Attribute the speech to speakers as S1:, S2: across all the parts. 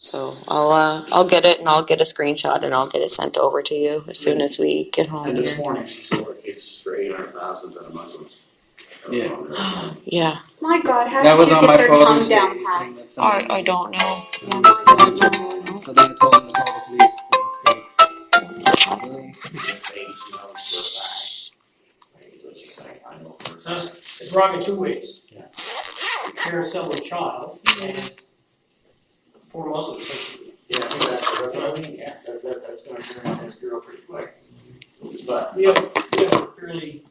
S1: So I'll get it and I'll get a screenshot and I'll get it sent over to you as soon as we get home
S2: And this
S1: here.
S2: morning she sold her kids for $800,000 to the Muslims.
S3: Yeah.
S1: Yeah.
S4: My God, how
S3: That
S4: did
S3: was
S4: you
S3: on
S4: get
S3: my
S4: their
S3: Father's
S4: tongue
S3: Day
S4: down
S3: thing
S4: pat?
S3: that somebody
S1: I
S3: did.
S1: don't know.
S3: And then I told them to call the police. Really?
S5: So it's wrong in two ways.
S2: Yeah.
S5: Parent selling a child and poor Muslim person.
S2: Yeah, that's what I mean, yeah, that's gonna turn this girl pretty quick. But,
S5: We have a fairly,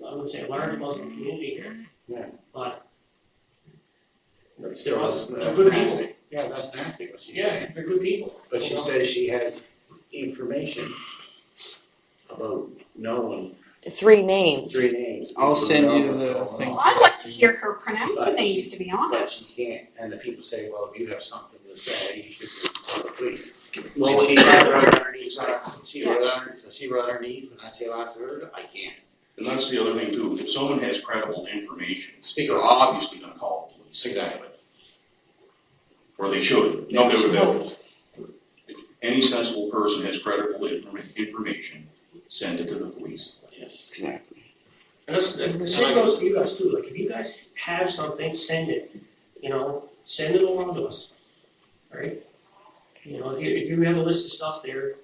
S5: I would say, a large Muslim community here.
S2: Yeah.
S5: But
S2: still, that's
S5: they're good
S2: nasty.
S5: people.
S2: Yeah, that's nasty what she's
S5: Yeah,
S2: saying.
S5: they're good people.
S2: But she says she has information about knowing
S1: 3 names.
S2: 3 names.
S3: I'll send you
S2: People
S3: the
S2: know
S3: thing.
S2: what's going on.
S4: I'd like to hear her pronounce the
S2: But
S4: names, to be
S2: But
S4: honest.
S2: she can't, and the people say, well, if you have something to say, you should call the police.
S5: Well,
S2: She wrote underneath, she wrote underneath, and I say last word, I can't.
S6: And that's the other thing too, if someone has credible information,
S2: Speak
S6: they're
S2: up.
S6: obviously gonna call the police.
S2: Exactly.
S6: Or they should, no doubt about it. If any sensible person has credible information, send it to the police.
S2: Yes.
S3: Exactly.
S5: And the same goes to you guys too. Like if you guys have something, send it. Send it along to us. Right? If you have a list of stuff there,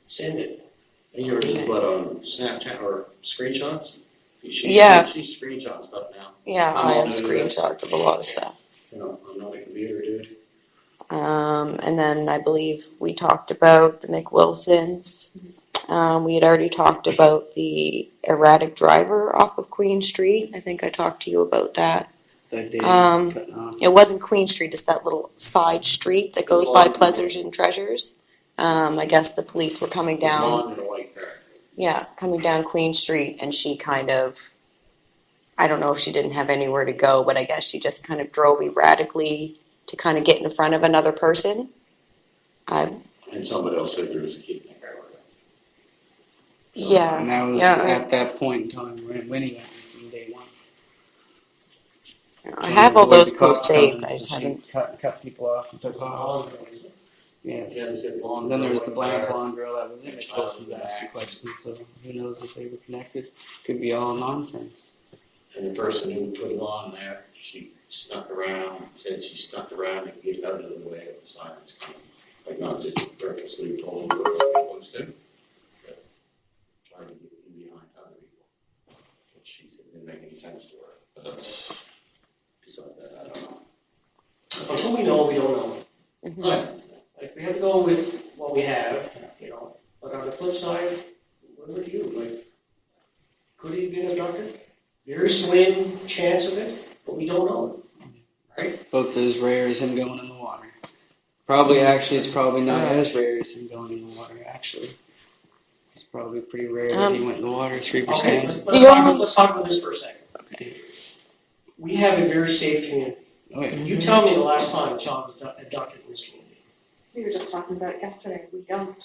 S5: send it.
S2: And you're what on Snapchat or screenshots?
S1: Yeah.
S2: She's screenshot stuff now.
S1: Yeah, I have screenshots of a lot of stuff.
S2: I'm not a computer dude.
S1: And then I believe we talked about the McWilsons. We had already talked about the erratic driver off of Queen Street. I think I talked to you about that.
S3: That day.
S1: It wasn't Queen Street, it's that little side street that goes by Pleasures and Treasures. I guess the police were coming down.
S2: Blonde and a white car.
S1: Yeah, coming down Queen Street, and she kind of, I don't know if she didn't have anywhere to go, but I guess she just kind of drove erratically to kind of get in front of another person.
S2: And somebody else said there was a kid in the car.
S1: Yeah.
S3: And that was
S1: Yeah,
S3: at that point in time when he went from day one.
S1: I have all those
S3: Avoid the
S1: posts
S3: cops
S1: saved,
S3: coming,
S1: I just
S3: so she
S1: haven't.
S3: cut people off and took off. Yes.
S2: Yeah, they said blonde.
S3: And then there was the
S2: white
S3: black
S2: car.
S3: blonde girl that was in it was asking questions, so who knows if they were connected. Could be all nonsense.
S2: And the person who put it on there, she snuck around, said she snuck around to get out of the way of the sirens coming. Like not just purposely pulling for what it was doing. But trying to get in behind other people. But she said it didn't make any sense to her. But that's beside that, I don't know.
S5: Until we know, we don't know.
S1: Mhm.
S5: Like we have to go with what we have, But on the flip side, what would you like? Could he have been abducted? Very slim chance of it, but we don't know. Right?
S3: Both as rare as him going in the water. It's probably not as rare as him going in the water, actually. It's probably pretty rare that he went in the water, 3%.
S5: Okay, let's talk about this for a second.
S1: Okay.
S5: We have a very safe community.
S3: Oh, yeah.
S5: You tell me the last time a child was abducted in this community.
S4: We were just talking about it yesterday. We don't.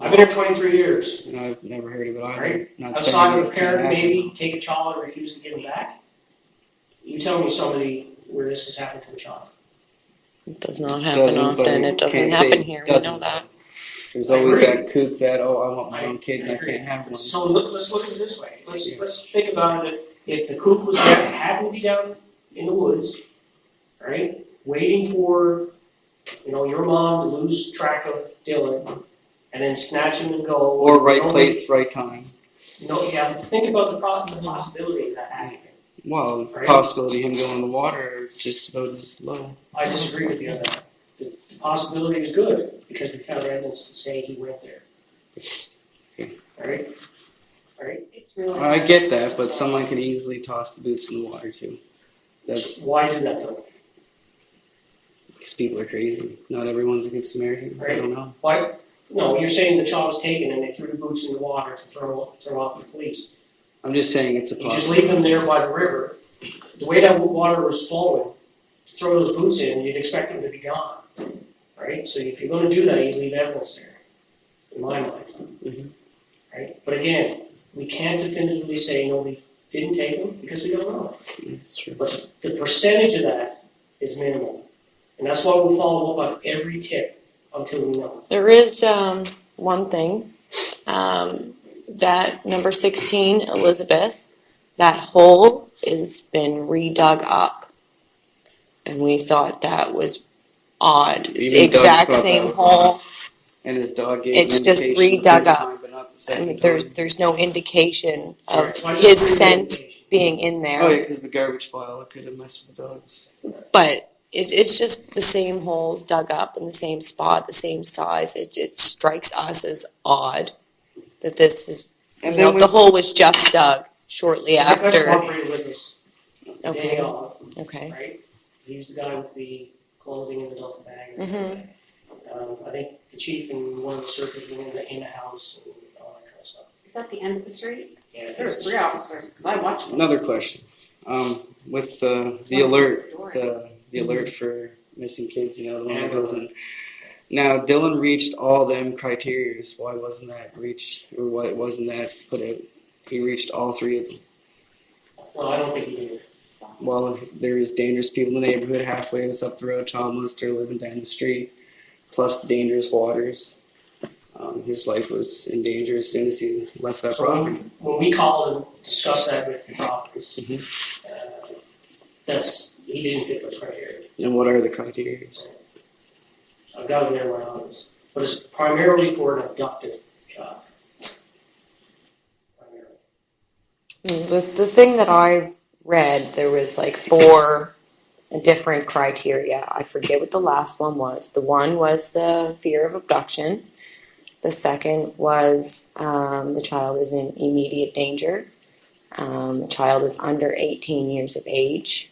S5: I've been here 23 years.
S3: No, I've never heard of it either.
S5: Right?
S3: Not
S5: Outside
S3: saying
S5: of a
S3: it
S5: parent
S3: can't happen.
S5: maybe take a child and refuse to give him back. You tell me somebody where this has happened to a child.
S1: It does not happen
S3: Doesn't, but
S1: often. It doesn't
S3: can't say
S1: happen
S3: it
S1: here. We
S3: doesn't.
S1: know that.
S3: There's
S5: I
S3: always
S5: agree.
S3: that kook that, I want my own kid and I
S5: agree.
S3: can't have one.
S5: So let's look at it this way. Let's think about it. If the coop was down, happened to be down in the woods, right, waiting for your mom to lose track of Dylan, and then snatch him and go.
S3: Or right place, right time.
S5: Think about the possibility of that happening.
S3: Well, the
S5: Right.
S3: possibility of him going in the water is just about as low.
S5: I disagree with you on that. The possibility is good because we found evidence to say he went there. Right?
S4: It's really.
S3: I get that, but someone could easily toss the boots in the water too. That's
S5: Why do that though?
S3: because people are crazy. Not everyone's a good Samaritan. I don't know.
S5: Why? No, you're saying the child was taken and they threw the boots in the water to throw off the police.
S3: I'm just saying it's a
S5: You just
S3: possibility.
S5: leave them there by the river. The way that water was flowing, to throw those boots in, you'd expect them to be gone. Right? So if you're going to do that, you leave evidence there, in my mind.
S3: Mhm.
S5: Right? But again, we can't definitively say no, we didn't take them because we don't know.
S3: That's true.
S5: But the percentage of that is minimal. And that's why we follow up on every tip until we know.
S1: There is one thing. That number 16, Elizabeth, that hole has been redug up. And we thought that was odd. It's the
S3: Even Doug
S1: exact
S3: thought that
S1: same
S3: was
S1: hole.
S3: And his dog gave
S1: It's
S3: an
S1: just
S3: indication the
S1: redug
S3: first
S1: up.
S3: time, but not the
S1: I
S3: second
S1: mean,
S3: time.
S1: there's no indication of
S5: Right, so I
S1: his
S5: disagree with
S1: scent
S5: the indication.
S1: being in there.
S3: Oh yeah, because the garbage pile could have messed with the dogs.
S1: But it's just the same holes dug up in the same spot, the same size. It strikes us as odd that this is,
S3: And
S1: you know,
S3: then
S1: the
S3: with-
S1: hole was just dug shortly
S5: Rick has
S1: after.
S5: cooperated with us the day
S1: Okay,
S5: of,
S1: okay.
S5: right? He was the guy with the clothing in the duffel bag.
S1: Mhm.
S5: I think the chief and one of the circuits were in the house and all that kind of stuff.
S4: Is that the end of the street?
S5: Yeah,
S4: There was 3 officers, because I watched them.
S3: Another question. With the
S4: one
S3: alert,
S4: of the story.
S3: the alert for missing kids, you know, the one that
S5: Amber
S3: goes in. Now Dylan reached all them criterias. Why wasn't that reached, or why wasn't that put out? He reached all 3 of them.
S5: Well, I don't think he did.
S3: Well, there was dangerous people in the neighborhood halfway us up the road. Tom Lister living down the street, plus dangerous waters. His life was in danger as soon as he left that
S5: So
S3: property.
S5: when we called and discussed that with the office, he didn't fit those criteria.
S3: And what are the criteria?
S5: I've got it in my office, but it's primarily for an abducted child. Primarily.
S1: The thing that I read, there was like 4 different criteria. I forget what the last one was. The one was the fear of abduction. The second was the child is in immediate danger. The child is under 18 years of age.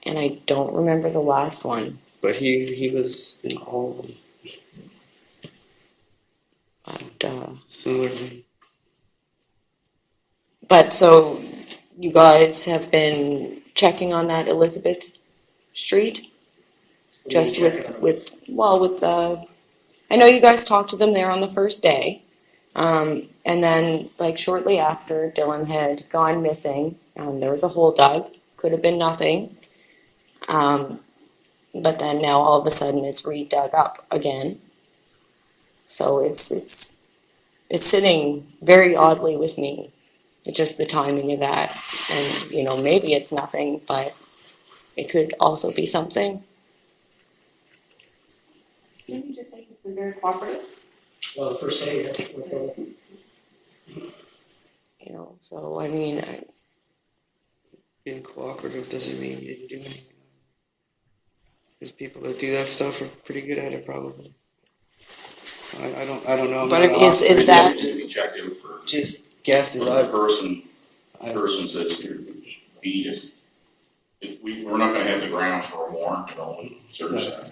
S1: And I don't remember the last one.
S3: But he was in all of them.
S1: But,
S3: Similarly.
S1: but so you guys have been checking on that Elizabeth Street? Just with I know you guys talked to them there on the first day. And then like shortly after Dylan had gone missing, there was a hole dug. Could have been nothing. But then now all of a sudden it's redug up again. So it's sitting very oddly with me. It's just the timing of that. And, you know, maybe it's nothing, but it could also be something.
S4: Didn't you just say he's been very cooperative?
S5: Well, the first day, yeah.
S1: You know, so I mean,
S3: Being cooperative doesn't mean you didn't do anything. Because people that do that stuff are pretty good at it, probably. I don't know. I'm
S1: But
S3: not an
S1: is
S3: officer.
S1: that-
S6: To be checked out for,
S3: Just guessing?
S6: the person says here, we're not gonna have the grounds for a warrant to go and search that.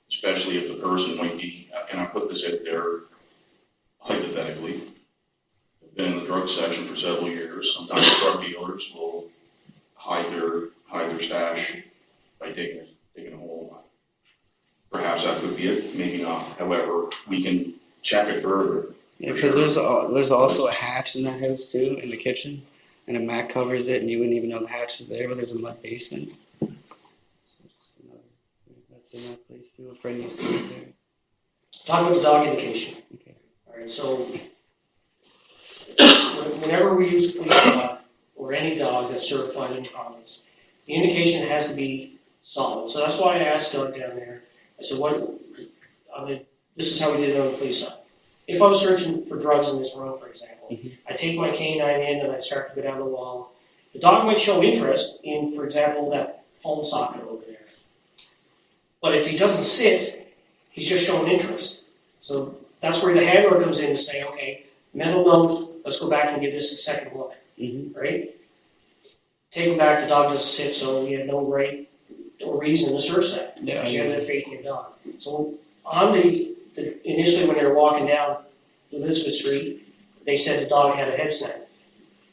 S6: Especially if the person might be, and I put this out there hypothetically, been in the drug section for several years. Sometimes drug dealers will hide their stash by digging a hole. Perhaps that could be it, maybe not. However, we can check it further.
S3: Yeah, because there's also a hatch in that house too, in the kitchen, and a mat covers it, and you wouldn't even know the hatch was there. But there's a mud basement. So just another, that's in that place too. A friend used to live there.
S5: Talk about the dog indication.
S3: Okay.
S5: Alright, so whenever we use a police dog or any dog that's certified in province, the indication has to be solid. So that's why I asked Doug down there. I said, this is how we did it on the police side. If I was searching for drugs in this room, for example, I'd take my canine in and I'd start to go down the wall. The dog might show interest in, for example, that phone socket over there. But if he doesn't sit, he's just showing interest. So that's where the handler comes in to say, okay, mental note, let's go back and give this a second look, right? Take him back, the dog doesn't sit, so we have no right or reason to search that.
S3: Yeah,
S5: Because you have that faith in your dog. So on the initially when they were walking down Elizabeth Street, they said the dog had a head snap.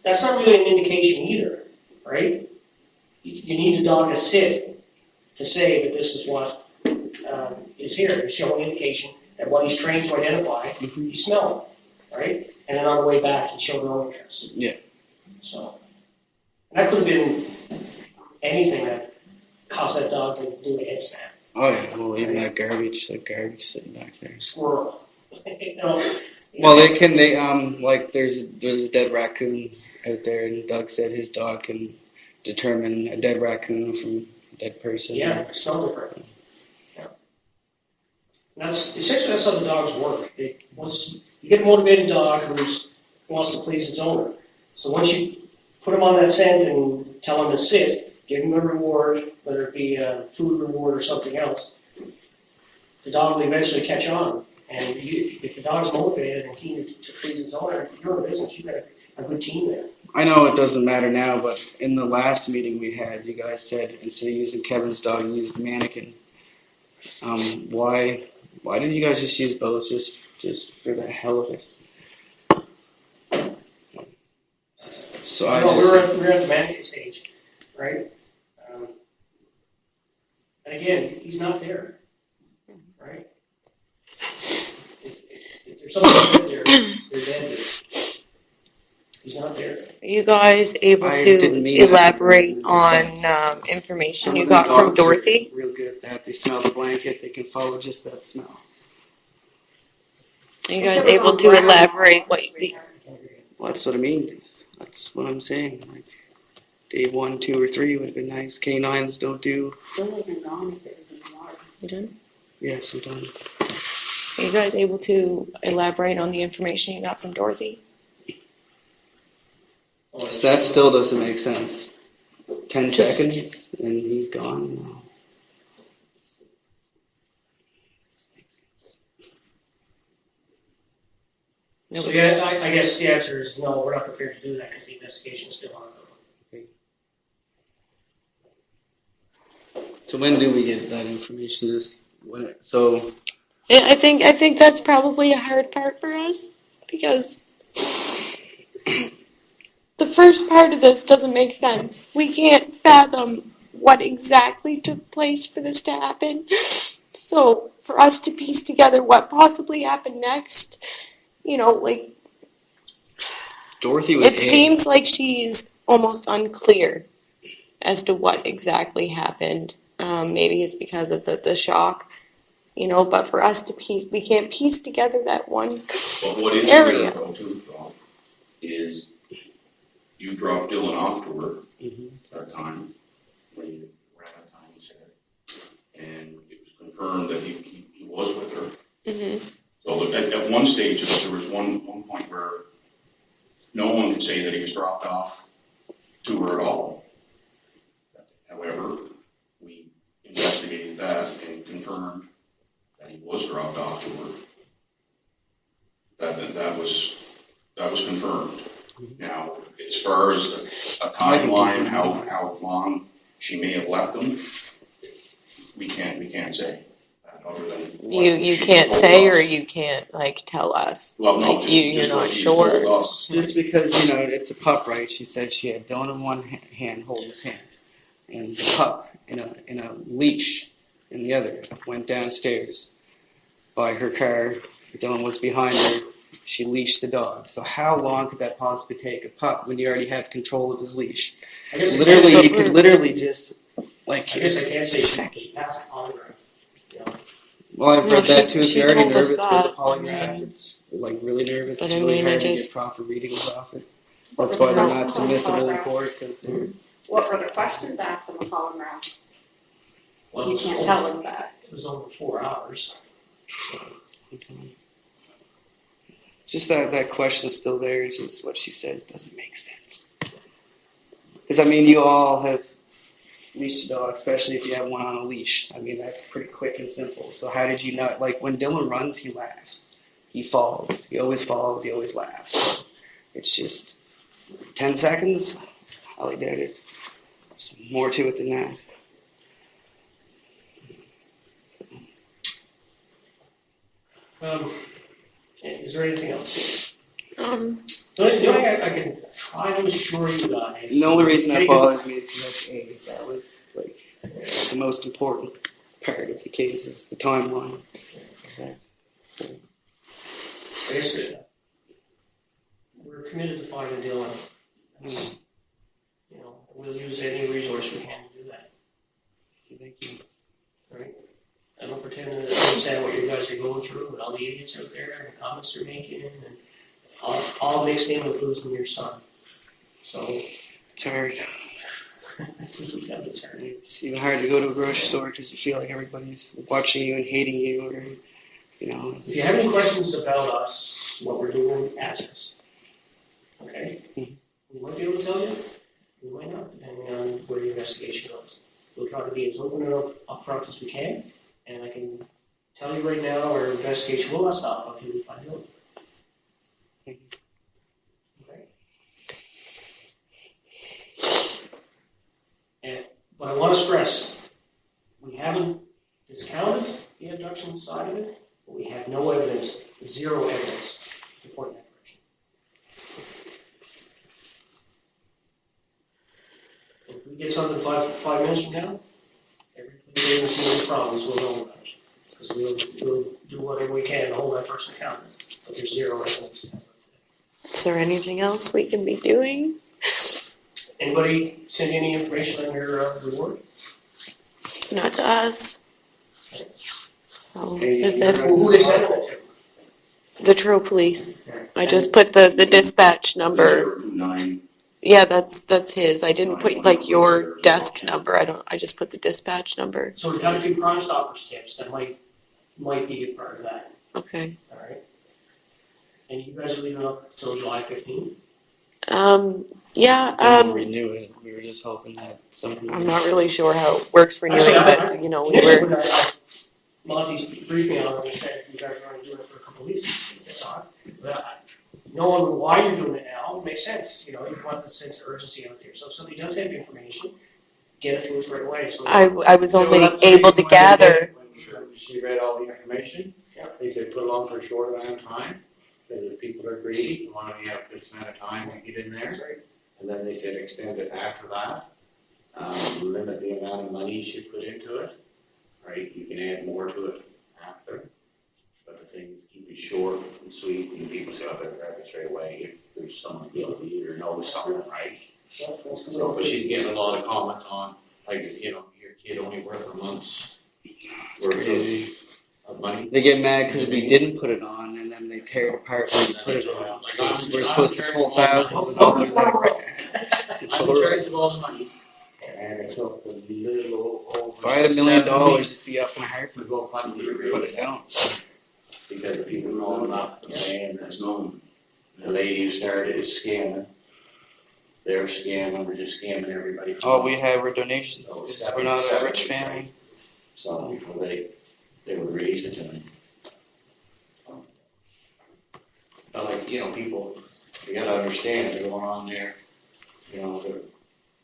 S5: That's not really an indication either, right? You need the dog to sit to say that this is what is here. It's showing indication that what he's trained to identify, he's smelling, right? And then on the way back, he showed no interest.
S3: Yeah.
S5: So, and that could have been anything that caused that dog to do a head snap.
S3: Oh yeah, well even that garbage sitting back there.
S5: Squirrel. You know,
S3: Well, like there's a dead raccoon out there, and Doug said his dog can determine a dead raccoon from a dead person.
S5: yeah, it's no different. Yeah. And that's how the dogs work. You get a motivated dog who wants to please its owner. So once you put him on that scent and tell him to sit, give him a reward, whether it be a food reward or something else, the dog will eventually catch on. And if the dog's motivated and keen to please its owner, if you're in business, you've got a good team there.
S3: I know it doesn't matter now, but in the last meeting we had, you guys said instead of using Kevin's dog, use the mannequin. Why didn't you guys just use both just for the hell of it? So I
S5: No,
S3: just,
S5: we're at the mannequin stage, right? And again, he's not there, right? If there's something good there, they're dead. He's not there.
S1: Are you guys able
S3: I
S1: to
S3: didn't mean that.
S1: elaborate on information you got from
S3: dogs are
S1: Dorothy?
S3: real good at that. They smell the blanket. They can follow just that smell.
S1: Are you guys able to elaborate what
S3: Well, that's what I mean. That's what I'm saying. Like day 1, 2, or 3 would have been nice. Canines don't do.
S4: Still would have been gone if it was in the water.
S1: you done?
S3: Yes, I'm done.
S1: Are you guys able to elaborate on the information you got from Dorothy?
S3: So that still doesn't make sense. 10
S1: Just-
S3: seconds and he's gone. No.
S5: So yeah, I guess the answer is no, we're not prepared to do that because the investigation is still ongoing.
S3: So when do we get that information? So
S1: I think that's probably a hard part for us because the first part of this doesn't make sense. We can't fathom what exactly took place for this to happen. So for us to piece together what possibly happened next, like
S3: Dorothy was.
S1: it seems like she's almost unclear as to what exactly happened. Maybe it's because of the shock, but for us to we can't piece together that one
S6: But what is
S1: area.
S6: clear though too, Tom, is you dropped Dylan off to her that time, when you ran out of time, you said. And it was confirmed that he was with her.
S1: Mm-hmm.
S6: So at one stage, there was one point where no one could say that he was dropped off to her at all. However, we investigated that and confirmed that he was dropped off to her. That was confirmed. Now, as far as a timeline, how long she may have left them, we can't say. Other than what
S1: You
S6: she
S1: can't
S6: told
S1: say,
S6: us.
S1: or you can't tell us.
S6: Well, no,
S1: Like,
S6: just
S1: you're
S6: what
S1: not
S6: she's
S1: sure.
S6: told us.
S3: Just because, it's a pup, right? She said she had Dylan in one hand holding his hand. And the pup in a leash in the other went downstairs by her car. Dylan was behind her. She leashed the dog. So how long could that possibly take a pup when you already have control of his leash?
S5: I guess
S3: Literally, you could literally just like.
S5: I guess I can't say she passed the polygraph. You know?
S3: Well, I've
S1: No,
S3: read that
S1: she-
S3: too. If
S1: she
S3: you're already
S1: told us
S3: nervous with the
S1: that.
S3: polygraph, it's like really nervous.
S1: But
S3: It's
S1: I
S3: really
S1: mean, I
S3: hard to get
S1: just-
S3: proper readings off it. That's why they're not submissible in court because they're.
S4: What were the questions asked on the polygraph?
S5: Well,
S4: You
S5: it was
S4: can't
S5: over-
S4: tell us that.
S5: It was over 4 hours.
S3: Just that question's still there. It's just what she says doesn't make sense. Because I mean, you all have leashed a dog, especially if you have one on a leash. I mean, that's pretty quick and simple. So how did you not like when Dylan runs? He laughs. He falls. He always falls. He always laughs. It's just 10 seconds. Highly doubt it. There's more to it than that.
S5: Is there anything else?
S1: Um,
S5: The only thing I can try to assure you guys.
S3: The only reason that
S5: Take
S3: bothers me is that's A. That was like the most important part of the case is the timeline.
S5: I guess we're committed to finding Dylan. We'll use any resource we can to do that,
S3: Thank you.
S5: right? pretend to understand what you guys are going through and all the idiots out there and the comments they're making and all mixed in with losing your son. So,
S3: It's hard.
S5: it's hard.
S3: It's even hard to go to a grocery store because you feel like everybody's watching you and hating you, or you know.
S5: If you have any questions about us, what we're doing, ask us. Okay? We might be able to tell you, we might not, depending on where the investigation goes. We'll try to be as open and upfront as we can, and I can tell you right now, our investigation will not stop until we find out. Okay? But I want to stress, we haven't discounted the abduction side of it, but we have no evidence, zero evidence to point in that direction. If we get something five minutes from now, everybody in the problems will know about it. Because we'll do whatever we can to hold that person accountable, but there's zero evidence.
S1: Is there anything else we can be doing?
S5: Anybody send any information on your reward?
S1: Not to us. So,
S3: Hey,
S1: is this
S5: Who they sending it to?
S1: the True Police? I just put the dispatch number.
S6: 029.
S1: Yeah, that's his. I didn't put like your desk number. I just put the dispatch number.
S5: So we've got a few Crime Stoppers tips that might be a part of that.
S1: Okay.
S5: All right. And you guys are leaving up till July 15th?
S1: Yeah,
S3: Didn't renew it. We were just hoping that somebody.
S1: I'm not really sure how it works for you,
S5: Actually,
S1: but you know, we
S5: initially,
S1: were.
S5: when Monty briefed me on it, he said you guys are only doing it for a couple of weeks. That's odd. But knowing why you're doing it now makes sense. You know, you want the sense of urgency out there. So if somebody does have information, get it to us right away. So
S1: I was
S2: So
S1: only
S2: that's the
S1: able to
S2: reason why they
S1: gather.
S2: did it, when she read all the information, they said put it on for a short amount of time, because if people are greedy, why don't you have this amount of time to get in there? And then they said extend it after that, limit the amount of money you should put into it, right? You can add more to it after, but the thing is keep it short and sweet, and people say, oh, they'll grab it straight away if there's someone guilty or knows someone, right? So, but she's getting a lot of comments on, like, you know, your kid only worth a month's worth of money.
S3: They get mad because we didn't put it on, and then they tear it apart when we put it on. We're supposed to pull thousands of dollars out of it. It's
S2: I'm in
S3: horrible.
S2: charge of all the money, and it took a little over.
S3: If I had $1 million,
S2: 7
S3: it'd
S2: weeks
S3: be up in a heartbeat.
S2: to go fund the
S3: Put
S2: raise,
S3: it down.
S2: because people know enough to say, and there's no, the lady who started is scamming. They're scamming, we're just scamming everybody.
S3: All we had were donations. 'Cause we're not a rich family.
S2: So before they would release it to me. But like, you know, people, you gotta understand, they're going on there, you know, the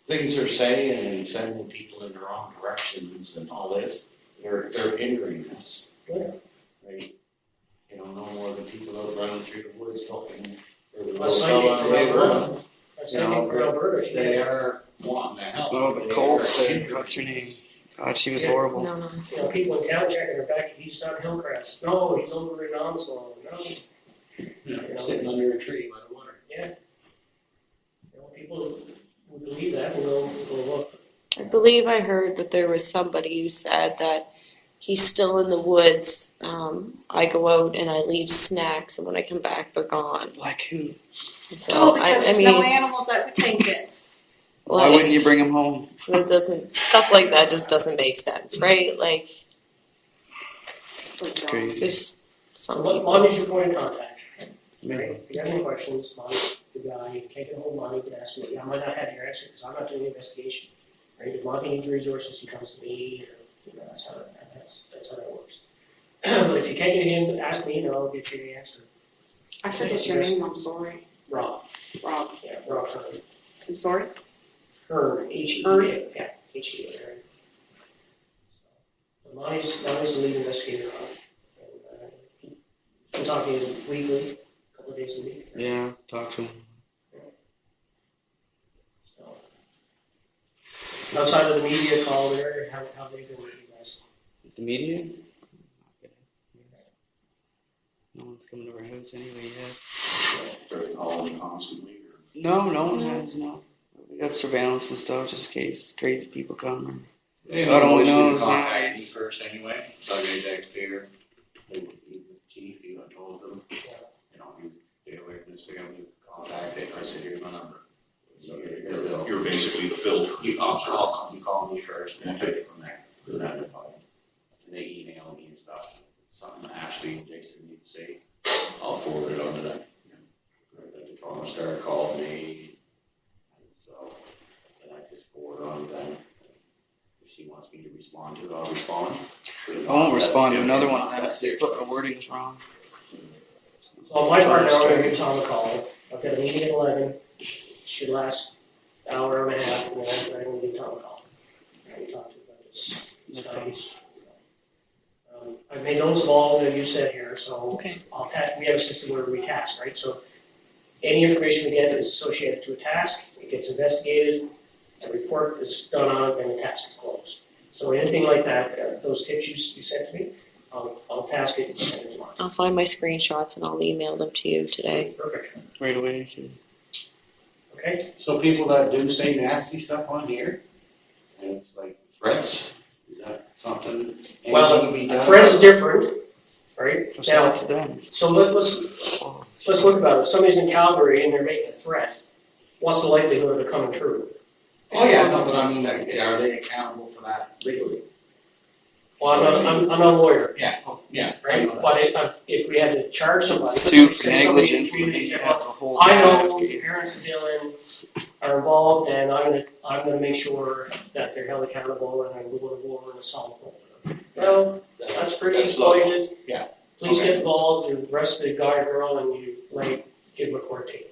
S2: things they're saying and sending people in the wrong directions and all this, they're hindering us.
S5: Yeah.
S2: Right? You know, no more than people out running through the woods talking, or the
S5: A psychic from Alberta. A psychic from Alberta. she-
S2: They are wanting to help.
S3: Oh,
S2: They
S3: the Colt.
S2: are hindering.
S3: What's her name? God, she was
S5: Yeah.
S3: horrible.
S1: No.
S5: You know, people in town checking her back, he's on Hillcrest. No, he's over in Onslow. No.
S2: You know, sitting under a tree by the water.
S5: Yeah. You know, people would believe that and go look.
S1: I believe I heard that there was somebody who said that he's still in the woods. I go out and I leave snacks, and when I come back, they're gone.
S3: Like who?
S1: So
S4: Oh, because
S1: I
S4: there's no
S1: mean,
S4: animals at the tank pits.
S3: Why wouldn't you bring him home?
S1: That doesn't, stuff like that just doesn't make sense, right? Like,
S3: It's crazy.
S1: there's some
S5: So
S1: people.
S5: Monty's your point of contact. Right? If you have any questions, Monty's the guy, you can't get a hold of Monty, you can ask me. I might not have your answer because I'm not doing the investigation. Right? If Monty needs resources, he comes to me, or, you know, that's how that works. But if you can't get him, ask me and I'll get you the answer.
S4: I forget your name, I'm sorry.
S5: Rob.
S4: Rob,
S5: Yeah, Rob Hearn.
S4: I'm sorry.
S5: Hearn, H-E-A, yeah, H-E-A, Hearn. So, Monty's the lead investigator on it. And, I'm talking to him weekly, a couple of days a week.
S3: Yeah, talk to him.
S5: So, outside of the media call there, how they been with you guys?
S3: The media? No one's coming to our house anyway yet.
S6: They're calling constantly, or
S3: No one has, no. We got surveillance and stuff just in case crazy people come. God only knows
S2: Contact me
S3: nowadays.
S2: first anyway, so they text here, the chief, you know, told them, you know, you stay away from this family, contact it, I said, here's my number. So
S6: You're basically the filter.
S2: you call me first, and then take it from there, do that, and they email me and stuff, something Ashley and Jason need to say, I'll forward it on to them. Like the trauma star called me, and so, and I just forward on to them. If she wants me to respond to it, I'll respond.
S3: I won't respond to another one of them if they put the wordings wrong.
S5: So on my part now, I'm gonna give Tom a call. I've got a meeting at 11. Should last an hour and a half, and then I'm gonna give Tom a call. And talk to him about this studies. I've made notes of all that you said here, so
S1: Okay.
S5: we have a system where we task, right? So any information we get is associated to a task, it gets investigated, a report is done on it, and the task is closed. So anything like that, those tips you sent to me, I'll task it and send it tomorrow.
S1: I'll find my screenshots and I'll email them to you today.
S5: Perfect.
S3: Right away. Too.
S5: Okay?
S2: So people that do say nasty stuff on here, and it's like threats, is that something?
S5: Well,
S2: anything to be
S5: a
S2: done?
S5: threat is different, right?
S3: It's
S5: Now,
S3: up to them.
S5: so let's look about it. If somebody's in Calgary and they're making a threat, what's the likelihood of it coming true?
S2: Oh, yeah, no, but I mean, like, are they accountable for that legally?
S5: Well, I'm not a lawyer,
S2: Yeah, yeah.
S5: right? But if we had to charge somebody,
S3: Sue for
S5: say somebody in the
S3: negligence would
S5: community
S3: be
S5: said,
S3: have
S5: well,
S3: the whole.
S5: I know
S3: task.
S5: the parents of Dylan are involved, and I'm gonna make sure that they're held accountable, and I'm going to go over and assault them. Well, that's pretty exploited.
S2: Yeah.
S5: Please
S2: Okay.
S5: get involved, you arrest the guy or girl, and you give them a court date.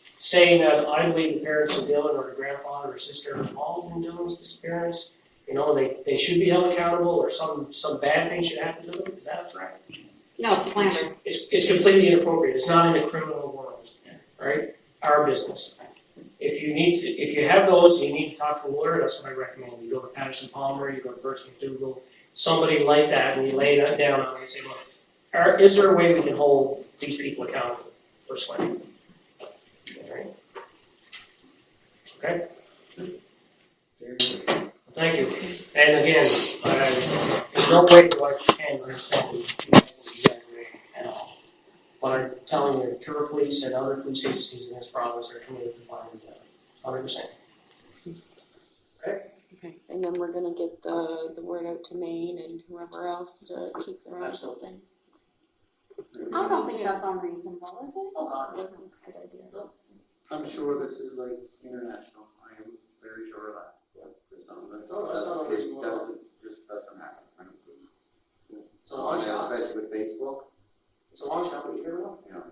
S5: Saying that I believe the parents of Dylan or the grandfather or sister are involved in Dylan's disappearance, you know, they should be held accountable, or some bad thing should happen to them, is that a threat?
S4: No, slander.
S5: It's completely inappropriate, it's not in the criminal world, right? Our business. If you have those, you need to talk to a lawyer, that's what I recommend. You go to Patterson Palmer, you go to Burst McDougal, somebody like that, and you lay that down on it and say, look, is there a way we can hold these people accountable for slander? Right. Okay? Thank you. And again, in no way do I pretend to understand at all. But I'm telling you, Trevor Police and other police agencies in this province are committed to finding them. 100%.
S1: Okay. And then we're gonna get the word out to Maine and whoever else to keep their eyes open.
S4: I don't think that's unreasonable, is it?
S5: Oh, God.
S1: That's a good idea.
S7: I'm sure this is like international, I am very sure of that. Because some of it
S5: Oh, that's not unreasonable.
S7: doesn't happen.
S5: It's a long shot.
S7: Especially with Facebook,
S5: It's a long shot, but you hear one.
S7: you know,